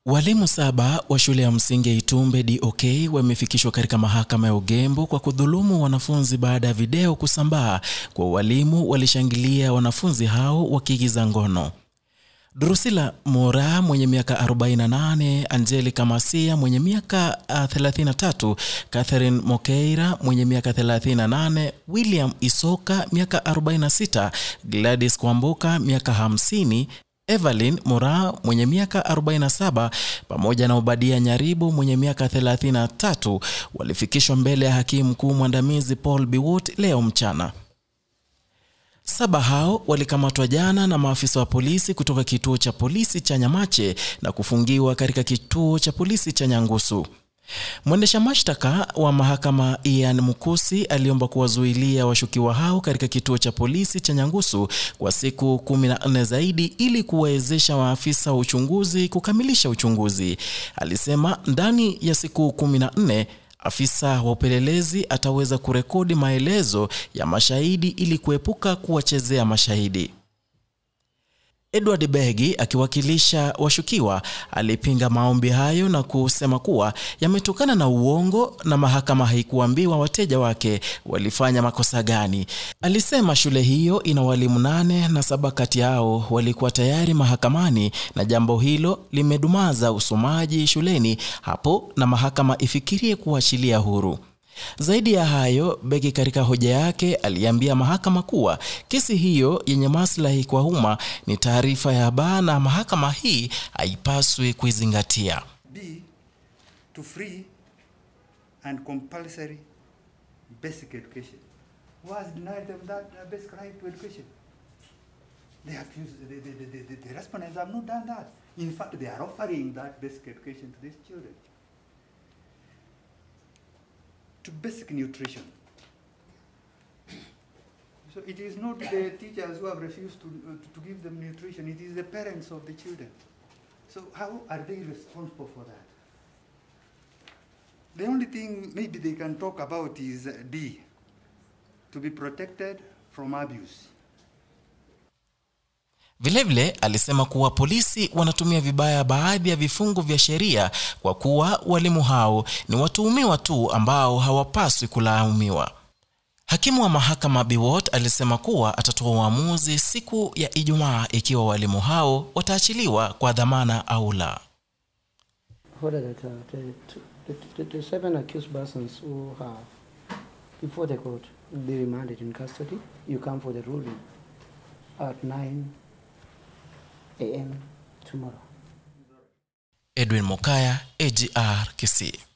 Walimu 7 wa shule ya msingi Itumbe DOK wamefikishwa katika mahakama ya Ogembo kwa kudhulumu wanafunzi baada ya video kusambaa kwa walimu walishangilia wanafunzi hao wakiigiza ngono. Drusilla Mora mwenye miaka 48, Angelica Masia mwenye miaka 33, Catherine Mokeira mwenye miaka 38, William Isoka miaka 46, Gladys Kwamboka miaka 50, Evelyn Mora mwenye miaka 47 pamoja na Obadia Nyaribu mwenye miaka 33 walifikishwa mbele ya hakimu mkuu mwandamizi Paul Biwott leo mchana. 7 hao walikamatwa jana na maafisa wa polisi kutoka kituo cha polisi cha Nyamache na kufungiwa katika kituo cha polisi cha Nyangusu. Mwendesha mashtaka wa mahakama Ian Mukusi aliomba kuwazuilia washukiwa hao katika kituo cha polisi cha Nyangusu kwa siku 14 zaidi ili kuwezesha maafisa wa uchunguzi kukamilisha uchunguzi. Alisema ndani ya siku 14 afisa wa upelelezi ataweza kurekodi maelezo ya mashahidi ili kuepuka kuwachezea mashahidi. Edward Begi akiwakilisha washukiwa alipinga maombi hayo na kusema kuwa yametokana na uongo na mahakama haikuambiwa wateja wake walifanya makosa gani. Alisema shule hiyo ina walimu 8 na 7 kati yao walikuwa tayari mahakamani na jambo hilo limedumaza usomaji shuleni hapo na mahakama ifikirie kuachilia huru. Zaidi ya hayo, Begi katika hoja yake aliambia mahakama kuwa kesi hiyo yenye maslahi kwa umma ni taarifa ya habari na mahakama hii haipaswi kuizingatia. B, to free and compulsory basic education. Was denied them that basic right to education. The respondents have not done that. In fact, they are offering that basic education to these children. To basic nutrition. So it is not the teachers who have refused to give them nutrition, it is the parents of the children. So how are they responsible for that? The only thing maybe they can talk about is D, to be protected from abuse. Vilevile alisema kuwa polisi wanatumia vibaya baadhi ya vifungu vya sheria kwa kuwa walimu hao ni watuhumiwa tu ambao hawapaswi kulaumiwa. Hakimu wa mahakama Biwott alisema kuwa atatoa uamuzi siku ya Ijumaa ikiwa walimu hao wataachiliwa kwa dhamana au la. The 7 accused persons who have before the court will be remanded in custody. You come for the ruling at 9 a.m. tomorrow. Edwin Mokaya, Agr Kisii.